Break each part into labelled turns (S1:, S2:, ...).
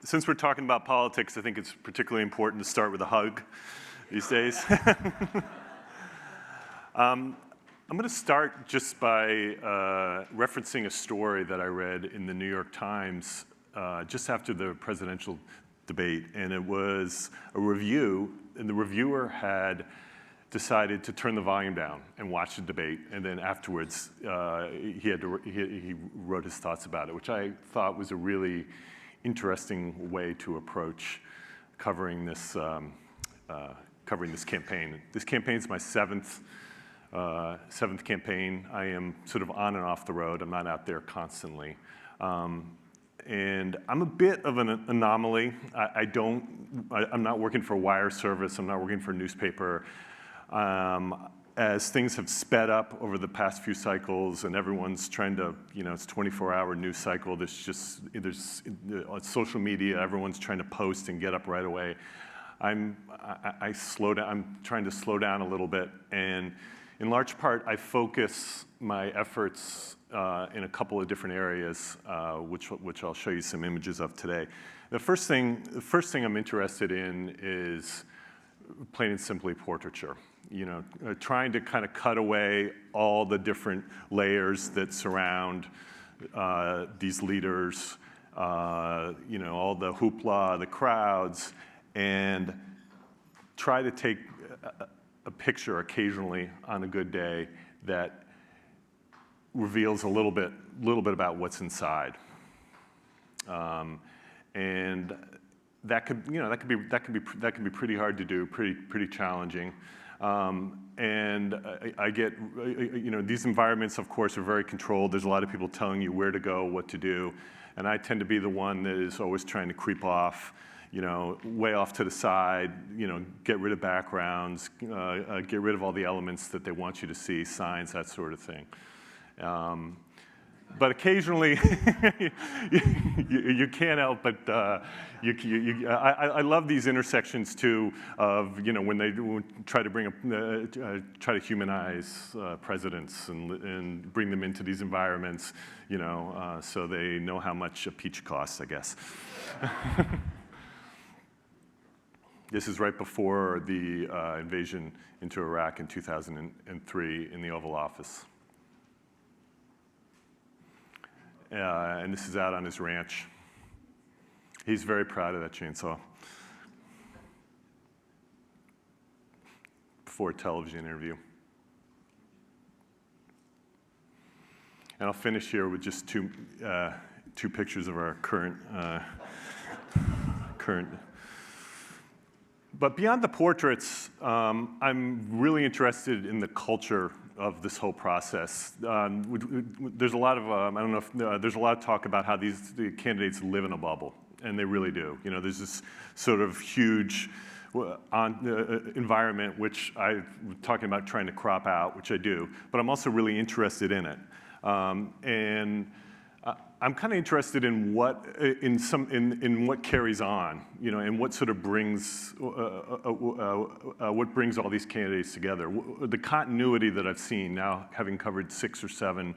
S1: Since we're talking about politics, I think it's particularly important to start with a hug these days. I'm going to start just by referencing a story that I read in the New York Times just after the presidential debate, and it was a review, and the reviewer had decided to turn the volume down and watch the debate, and then afterwards he wrote his thoughts about it, which I thought was a really interesting way to approach covering this campaign. This campaign is my seventh campaign. I am sort of on and off the road. I'm not out there constantly. And I'm a bit of an anomaly. I'm not working for a wire service. I'm not working for a newspaper. As things have sped up over the past few cycles and everyone's trying to, it's a 24-hour news cycle, there's on social media, everyone's trying to post and get up right away. I'm trying to slow down a little bit, and in large part, I focus my efforts in a couple of different areas, which I'll show you some images of today. The first thing I'm interested in is plain and simply portraiture. Trying to kind of cut away all the different layers that surround these leaders, all the hoopla, the crowds, and try to take a picture occasionally on a good day that reveals a little bit about what's inside. And that could be pretty hard to do, pretty challenging. And I get, these environments, of course, are very controlled. There's a lot of people telling you where to go, what to do. And I tend to be the one that is always trying to creep off, way off to the side, get rid of backgrounds, get rid of all the elements that they want you to see, signs, that sort of thing. But occasionally, you can't help but, I love these intersections too of, when they try to try to humanize presidents and bring them into these environments, so they know how much a peach costs, I guess. This is right before the invasion into Iraq in 2003 in the Oval Office. And this is out on his ranch. He's very proud of that chainsaw. Before a television interview. And I'll finish here with just two pictures of our current. But beyond the portraits, I'm really interested in the culture of this whole process. There's a lot of, there's a lot of talk about how the candidates live in a bubble, and they really do. There's this sort of huge environment, which I'm talking about trying to crop out, which I do, but I'm also really interested in it. And I'm kind of interested in what carries on, and what sort of brings what brings all these candidates together. The continuity that I've seen now, having covered 6 or 7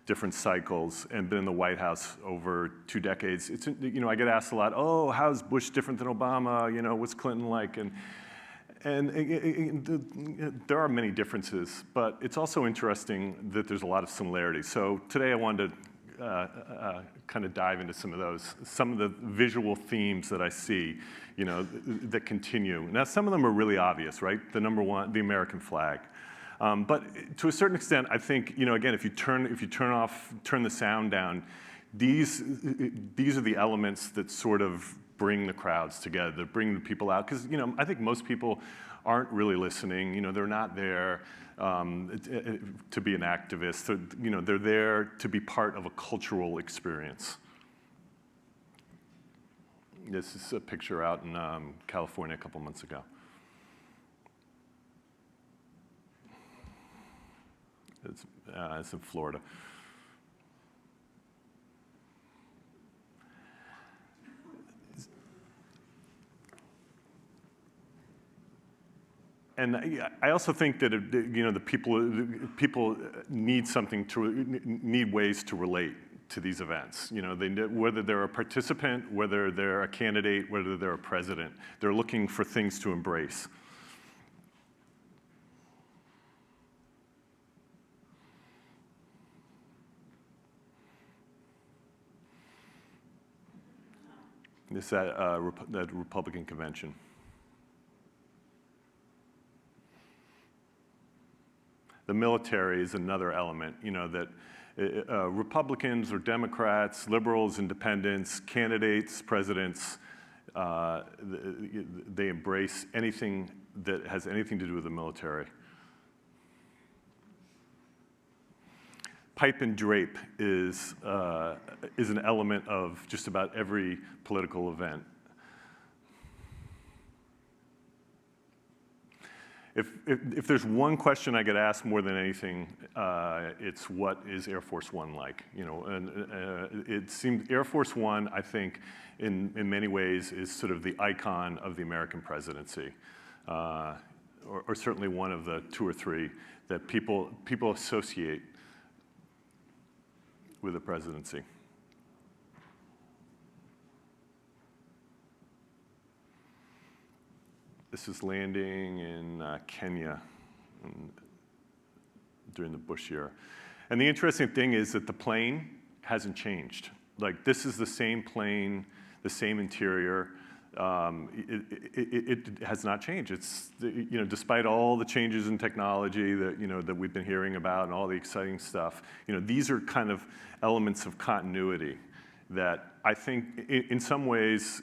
S1: different cycles and been in the White House over 2 decades. It's I get asked a lot. Oh, how's Bush different than Obama? What's Clinton like? And there are many differences, but it's also interesting that there's a lot of similarities. So today I wanted to kind of dive into some of the visual themes that I see, that continue. Now, some of them are really obvious, right? The number one, the American flag. But to a certain extent, I think, again, if you turn the sound down, these are the elements that sort of bring the crowds together, that bring the people out. Because, I think most people aren't really listening. They're not there to be an activist. They're there to be part of a cultural experience. This is a picture out in California a couple months ago. It's in Florida. And I also think that the people need ways to relate to these events. You know, whether they're a participant, whether they're a candidate, whether they're a president, they're looking for things to embrace. This that Republican convention. The military is another element, you know, that Republicans or Democrats, liberals, independents, candidates, presidents, they embrace anything that has anything to do with the military. Pipe and drape is an element of just about every political event. If there's one question I get asked more than anything, it's what is Air Force One like? You know, and it seems Air Force One, I think, in many ways, is sort of the icon of the American presidency, or certainly one of the two or three that people associate with the presidency. This is landing in Kenya during the Bush year. And the interesting thing is that the plane hasn't changed. Like, this is the same plane, the same interior. It has not changed. It's, you know, despite all the changes in technology that, you know, that we've been hearing about and all the exciting stuff, you know, these are kind of elements of continuity that I think in some ways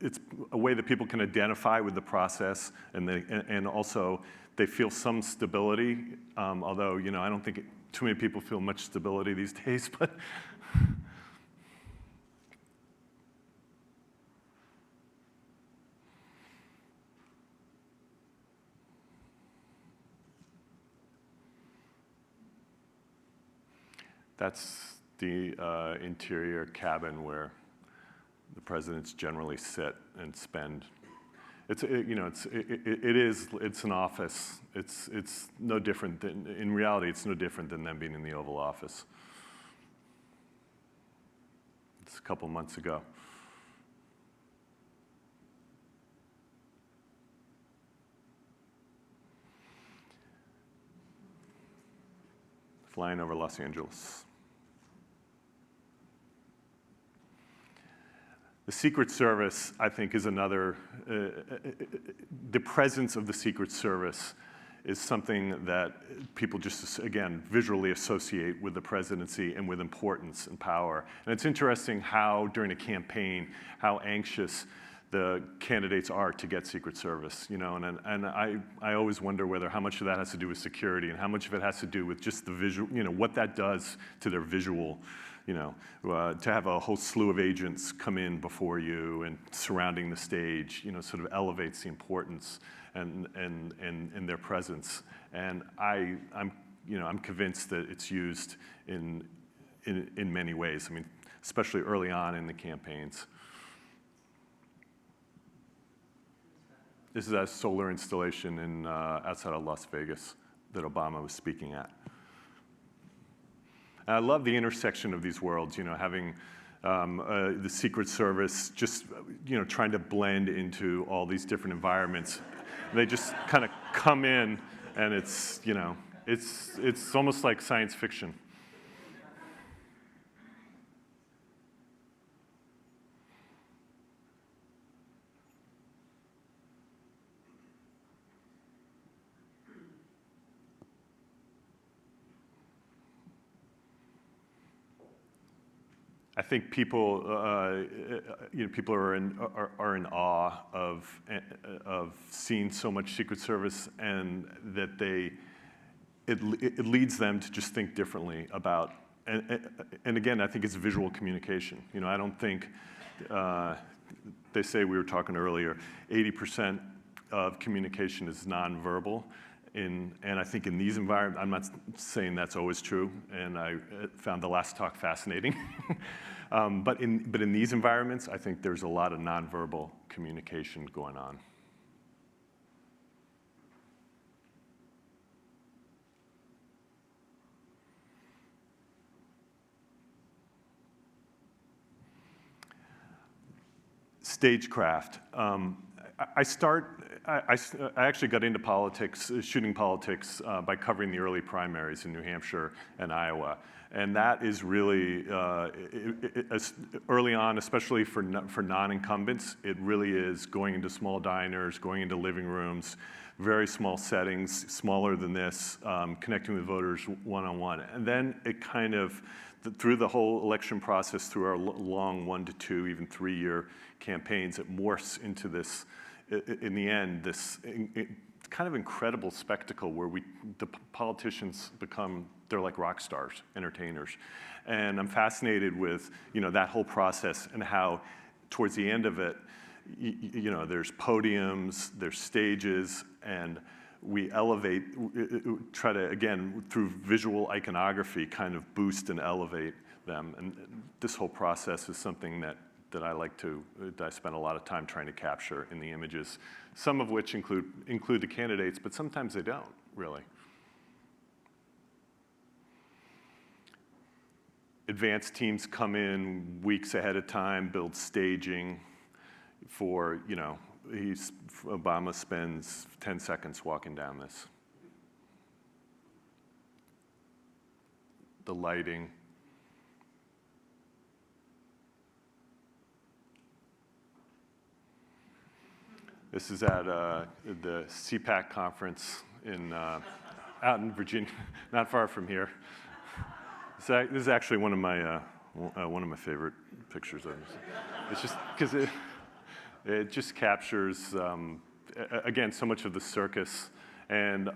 S1: it's a way that people can identify with the process, and also they feel some stability, although, you know, I don't think too many people feel much stability these days, but that's the interior cabin where the presidents generally sit and spend. It's an office. It's no different than, in reality, it's no different than them being in the Oval Office. It's a couple months ago. Flying over Los Angeles. The Secret Service, I think, is another, the presence of the Secret Service is something that people just, again, visually associate with the presidency and with importance and power. And it's interesting how, during a campaign, how anxious the candidates are to get Secret Service, you know, and I always wonder how much of that has to do with security and how much of it has to do with just the visual, you know, what that does to their visual, you know, to have a whole slew of agents come in before you and surrounding the stage, you know, sort of elevates the importance and their presence. And I'm convinced that it's used in many ways. I mean, especially early on in the campaigns. This is a solar installation outside of Las Vegas that Obama was speaking at. And I love the intersection of these worlds, you know, having the Secret Service just, you know, trying to blend into all these different environments. They just kind of come in, and it's, you know, it's almost like science fiction. I think people, you know, people are in awe of seeing so much Secret Service, and that it leads them to just think differently about. And again, I think it's visual communication. You know, I don't think they say, we were talking earlier, 80% of communication is nonverbal. And I think in these environments, I'm not saying that's always true, and I found the last talk fascinating. But in these environments, I think there's a lot of nonverbal communication going on. stagecraft. I actually got into politics, shooting politics, by covering the early primaries in New Hampshire and Iowa. And that is really, early on, especially for non-incumbents, it really is going into small diners, going into living rooms, very small settings, smaller than this, connecting with voters one-on-one. And then it kind of, through the whole election process, through our long 1 to 2, even 3-year campaigns, it morphs into this, in the end, this kind of incredible spectacle where the politicians become, they're like rock stars, entertainers. And I'm fascinated with, that whole process and how towards the end of it, there's podiums, there's stages, and we elevate, try to, again, through visual iconography, kind of boost and elevate them. And this whole process is something that I spend a lot of time trying to capture in the images, some of which include the candidates, but sometimes they don't, really. Advanced teams come in weeks ahead of time, build staging for, Obama spends 10 seconds walking down this. The lighting. This is at the CPAC conference out in Virginia, not far from here. This is actually one of my favorite pictures of this. It's just because it just captures, again, so much of the circus, and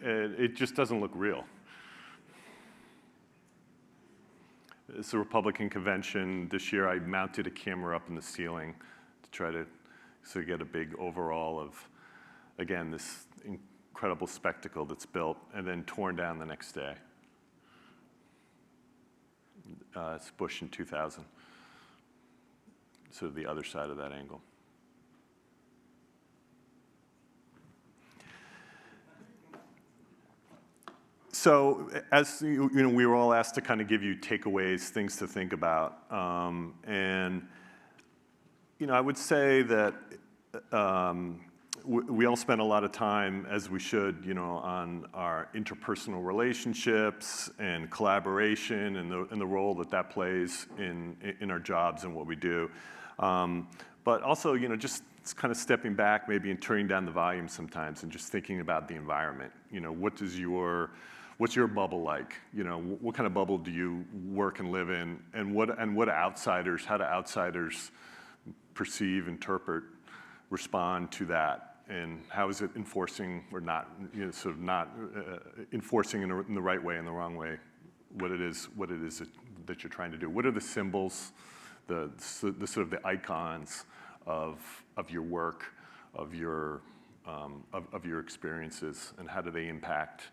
S1: it just doesn't look real. It's a Republican convention. This year I mounted a camera up in the ceiling to try to sort of get a big overall of, again, this incredible spectacle that's built and then torn down the next day. It's Bush in 2000. Sort of the other side of that angle. So, as we were all asked to kind of give you takeaways, things to think about, and I would say that we all spend a lot of time, as we should, on our interpersonal relationships and collaboration and the role that plays in our jobs and what we do. But also, just kind of stepping back maybe and turning down the volume sometimes and just thinking about the environment. What's your bubble like? What kind of bubble do you work and live in? And how do outsiders perceive, interpret, respond to that? And how is it enforcing or not, sort of not enforcing in the right way and the wrong way what it is that you're trying to do? What are the symbols, the sort of the icons of your work, of your experiences, and how do they impact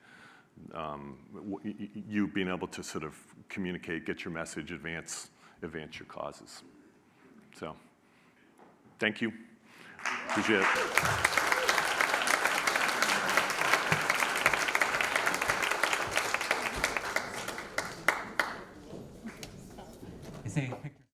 S1: you being able to sort of communicate, get your message, advance your causes? So, thank you. Appreciate it.
S2: Is there a picture?